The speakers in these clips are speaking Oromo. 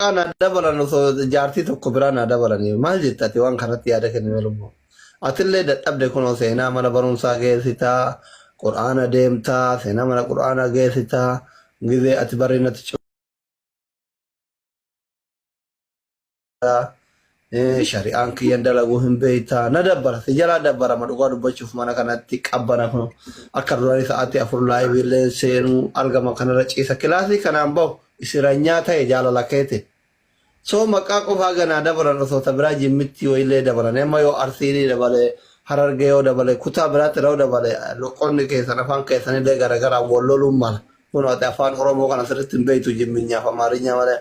أنا دبر أنا جارتي تكبر أنا دبر أني ما جت وان كانت يا دك نملمو أتلي أبدأ كونو سينا مالا برون ساقي ستا قرآن ديمتا سينا مالا قرآن جي ستا غذي أتبرينا تشوف syari'aan kiyyan dalaguu hin beektaa na dabbara si jalaa dabbara ma dhugaa dubbachuuf mana kanatti qabbana kun akka duraanii sa'aatii 4 laayibiillee seenuu argama kanarra ciisa kilaasii kanaan bahu isiranyaa ta'e jaalala keete soo maqaa qofaa ganaa dabaran osoo biraa jimmitti wayilee dabaran amma yoo arsiinii dabale harargee yoo dabale kutaa biraatti yoo dabale loqonni keessan afaan keessanillee garagaraa walloluun mala kun ati afaan oromoo kana sirriitti hin beektu jimminyaaf amaarinyaa malee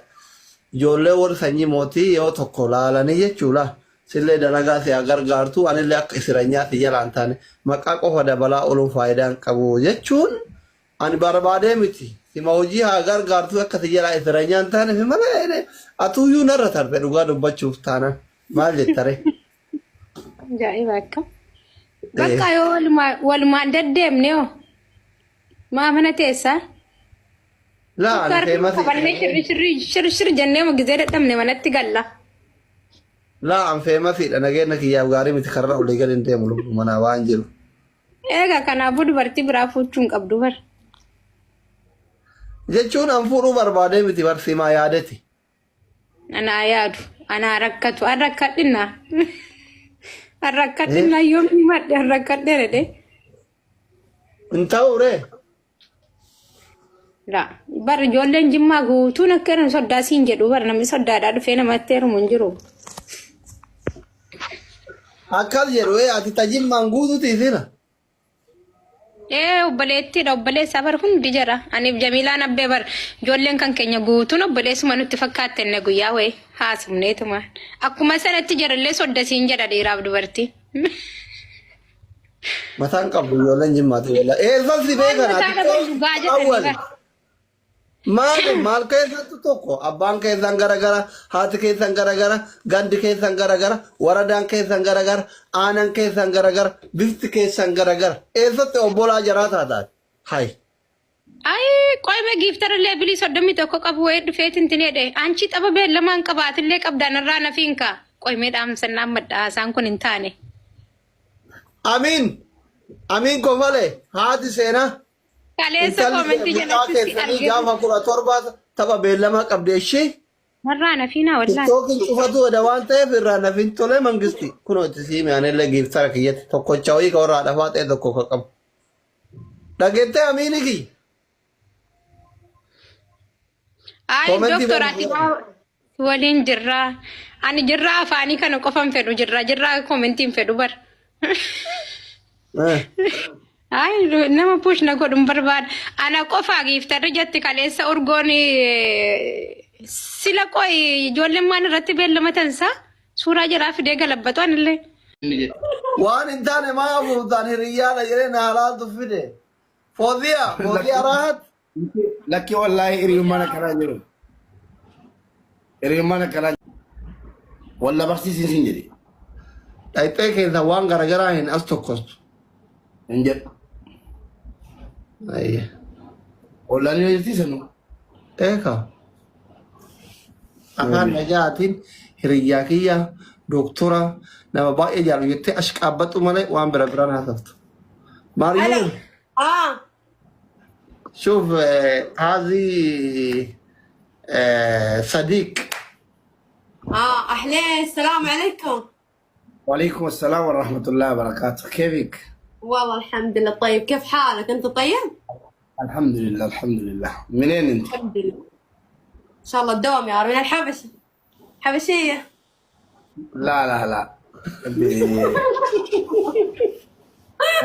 ijoollee warri sanyii mootii yoo tokko laalanii jechuudha sillee dalagaa si gargaartu anillee akka isiranyaatti jalaan taane maqaa qofa dabalaa ooluun faayidaan qabu jechuun ani barbaadee miti sima hojii haa gargaartu akka si jalaa isiranyaan taane fi malee atuuyyuu narra tarbe dhugaa dubbachuuf taana maal jettare. Ajaa'iba akka bakka yoo walumaan deddeemne yoo maamana teessaa. لا أنا في مثل شر جنة مجزرة تمني من التقلة لا أنا في مثل أنا جينا كي يابغاري متكرر ولا قال أنت ملوك منا وانجلو إيه كان أبود برتي برافو تونك أبدو بر جتشون أنفورو بربادة متبر سما يادتي أنا يادو أنا ركضنا ركضنا يوم ما ركضنا ده أنت أوري لا بار جولن جمع غوتو نكرن صدا سينجدو بار نمي صدا دادو فينا ماتير منجرو أكل جروي أتي تجيب مانغودو تيزينا إيه وبليتي لو بلي سافر هون ديجرا أنا بجميلة نبدأ بار جولن كان كنيا غوتو نبلي سمانو تفكات تنقو ياوي هاسم نيتما أكو مثلا تجرا اللي صدا سينجدا دي راب دبرتي مثلا قبل جولن جمع تيلا إيه فلسي بيجا أول maal keessattu tokko abbaan keessan garagara haati keessan garagara gandi keessan garagara waradaan keessan garagara aanan keessan garagara bifti keessan garagara eessatti obbolaa jaraa taataati hay ay qoyme giftarallee bilii soddomii tokko qabu wayii dhufeetin tineedhe anchi xaba beellamaan qabaatillee qabdaan irraa nafiinka qoymee dhaamsannaan madhaasaan kun hin taane amiin kofalee haati seenaa kaleessa koomenti jalatti gaafa 17 tapha beellamaa qabdeeshii marraa nafiinaa wallahi tookin cufatu wada waan ta'eef irraa nafiin tolee mangisti kunoo itti siime anillee giiftara kiyyatti tokkocha wayii ka warraa dhafaa ta'e tokko ka qabu dhageettee amiini kiyya ay doktoraati waliin jirraa ani jirraa afaanii kana qofan fedhu jirraa koomentiin fedhu bar ay nama push na godhum barbaad ana qofa giftarra jetti kaleessa urgooni sila qoy ijoolleen maan irratti beellamatan suuraa jiraa fidee galabbatu anillee waan hin taane maa fuutaan hiriyyaadha jedhee na halaatu fide foodiyaa raahat lakki wallaahi hiriyummaana kanaa jiru hiriyummaana kanaa walla barsiisin sin jedhe dhayxee keessa waan garagaraa hin as tokkostu hin jedhu ayya wallaani jirtiisanu eeka afaan najaatiin hiriyyaa kiyya doktora nama baay'ee jaallu jettee ashqaabbattu malee waan biraan haasoftu maariyuu شوف هذه صديق أهلين السلام عليكم. وعليكم السلام ورحمة الله وبركاته كيفك؟ والله الحمد لله طيب كيف حالك أنت طيب؟ الحمد لله الحمد لله منين أنت؟ الحمد لله إن شاء الله الدوام يا رب من الحبشة حبشية لا لا لا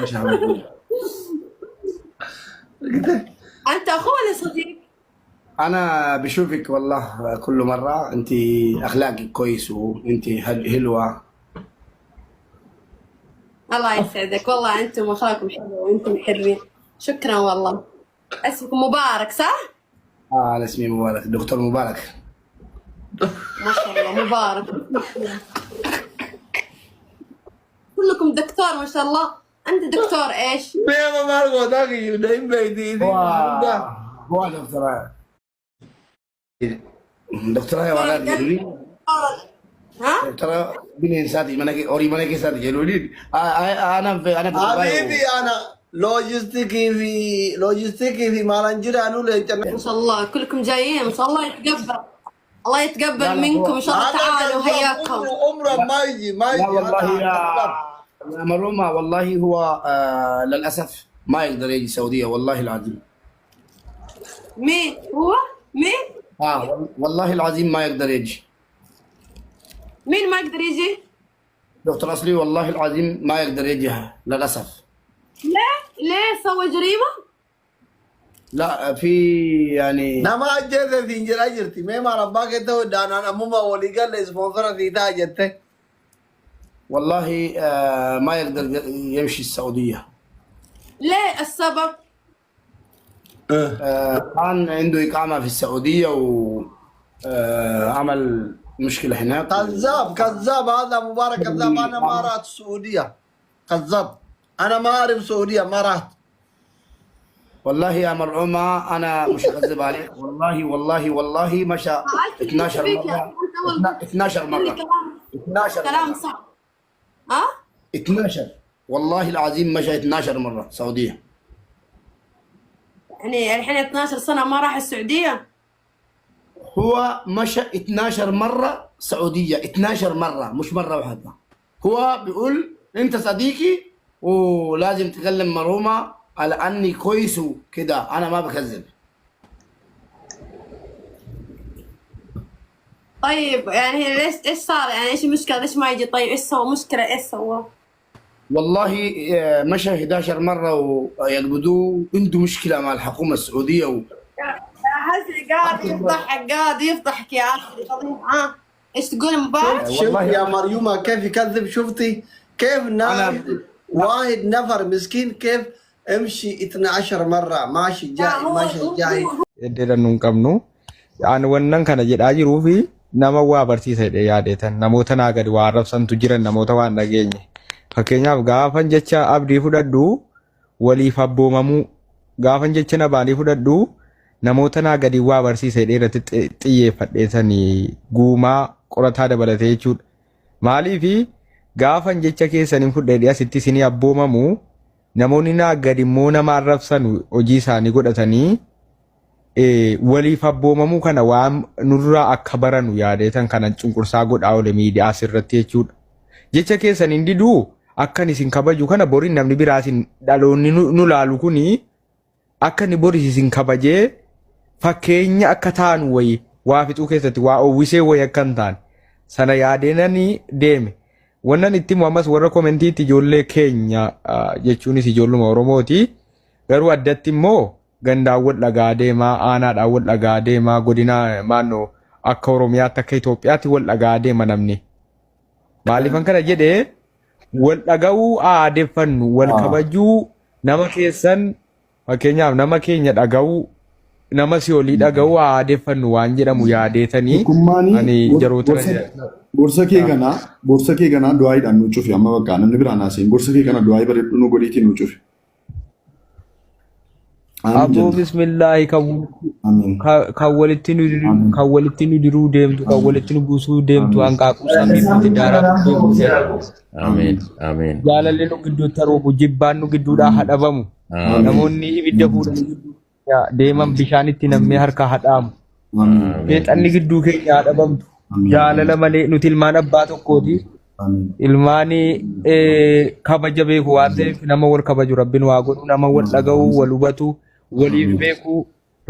مش عم أنت أخو ولا صديق؟ أنا بشوفك والله كل مرة أنت أخلاقك كويس وأنت حلوة. الله يسعدك والله أنتم أخلاقكم حلوة وأنتم حلوين شكرا والله. اسمكم مبارك صح؟ أنا اسمي مبارك دكتور مبارك. ما شاء الله مبارك كلكم دكتور ما شاء الله. أنت دكتور إيش؟ ما مارغو داكي دايم بيدي هو دكتور دكتور يا ولد جلولي ها؟ ترى بني انساتي منك اوري منك انساتي جلولي انا في دبي حبيبي انا لوجستيكي في مالنجر انو ما شاء الله كلكم جايين ما شاء الله يتقبل الله يتقبل منكم ان شاء الله تعالوا حياكم عمره ما يجي لا والله يا مرومه والله هو للاسف ما يقدر يجي السعوديه والله العظيم مين هو؟ مين؟ والله العظيم ما يقدر يجي مين ما يقدر يجي؟ دكتور اصلي والله العظيم ما يقدر يجي للاسف ليه سوى جريمه؟ لا في يعني نما اجت في انجل اجرتي ما رباك انت ودانا ماما ولي قال سبونسر في تاجته والله ما يقدر يمشي السعوديه ليه السبب؟ كان عنده إقامة في السعودية وعمل مشكلة هناك كذاب هذا مبارك كذاب انا ما رحت السعوديه كذاب انا ما اعرف السعوديه ما رحت والله يا مرعومة أنا مش أكذب عليك والله مشى 12 مرة 12 مرة 12 كلام صح ها؟ 12 والله العظيم مشى 12 مرة سعودية يعني الحين 12 سنة ما راح السعودية؟ هو مشى 12 مرة سعودية 12 مرة مش مرة واحدة هو بيقول أنت صديقي ولازم تكلم مرعومة على أني كويس وكده أنا ما بكذب طيب يعني ليش ايش صار يعني ايش المشكلة ليش ما يجي طيب ايش سوى مشكلة ايش سوى؟ والله مشى 11 مرة ويقبضوه عنده مشكلة مع الحكومة السعودية حسي قاعد يفضحك يا اخي فضيحة ايش تقول مبارك؟ شوف يا مريومة كيف يكذب شفتي كيف ناس واحد نفر مسكين كيف امشي 12 مرة ماشي جاي Eddeedhaan nuun qabnu aan wannan kana jedhaa jiruu fi nama waa barsiisedha yaadeetan namoota naa gadi waa arrabsantu jiran namoota waan dhageenye fakkeenyaaf gaafan jecha abdii fudhadhu waliif abboomamuu gaafan jecha nabaanii fudhadhu namoota naa gadi waa barsiisedha irratti xiyyeeffadheetanii guumaa qorataa dabalatee jechuudha maaliifi gaafan jecha keessaniin fudhedhe asitti isinii abboomamuu namoonni naa gadi immoo nama arrabsan hojii isaanii godhatanii waliif abboomamuu kana waan nurraa akka baranu yaadeetan kana cunqursaa godhaa ole miidiyaa asirratti jechuudha. Jecha keessaniin diduu akkan isin kabaju kana boriin namni biraatiin dhaloonni nu laalu kuni akka ni boris isin kabajee fakkeenya akka taanu wayi waa fixuu keessatti waa uwwisee wayi akka hin taane sana yaadeenanii deeme. Wannan itti ammas warra koomentiitti ijoollee keenya jechuunis ijoolluma Oromooti garuu addatti immoo gandaawwan dhagaa deemaa aanaadhaan wal dhagaa deemaa godina maannoo akka Oromiyaatti akka Itoophiyaatti wal dhagaa deema namni maaliifan kana jedhee wal dhaga'uu aadeeffannu wal kabajuu nama keessan fakkeenyaaf nama keenya dhaga'uu nama si olii dhaga'uu aadeeffannu waan jedhamu yaadeetanii ani jaroota gorsa kee kana du'aayiidhaan nu cufi amma bakka namni biraan haaseen gorsa kee kana du'aayii bareedduu nu godhiitii nu cufi. Abbo bismillaahi kan walitti nu diruu deemtu kan walitti nu buusuu deemtu hanqaaquu samiitti daaraa deemtu. Ameen. Jaalalli nu gidduutti roobu jibbaan nu gidduudhaa hadhabamu. Namoonni ibidda fuudhanii deeman bishaanitti nammee harka hadhaamu. Seexanni gidduu keenya hadhabamtu. Jaalala malee nuti ilmaan abbaa tokkooti. Ilmaani kabaja beeku waan ta'eef nama wal kabaju rabbiin waa godhu nama wal dhaga'u wal hubatu waliif beeku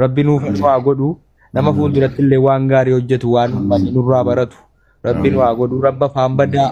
rabbiin waa godhu nama fuulduratti illee waan gaarii hojjetu waan uummanni nurraa baratu rabbiin waa godhu rabba faan badaa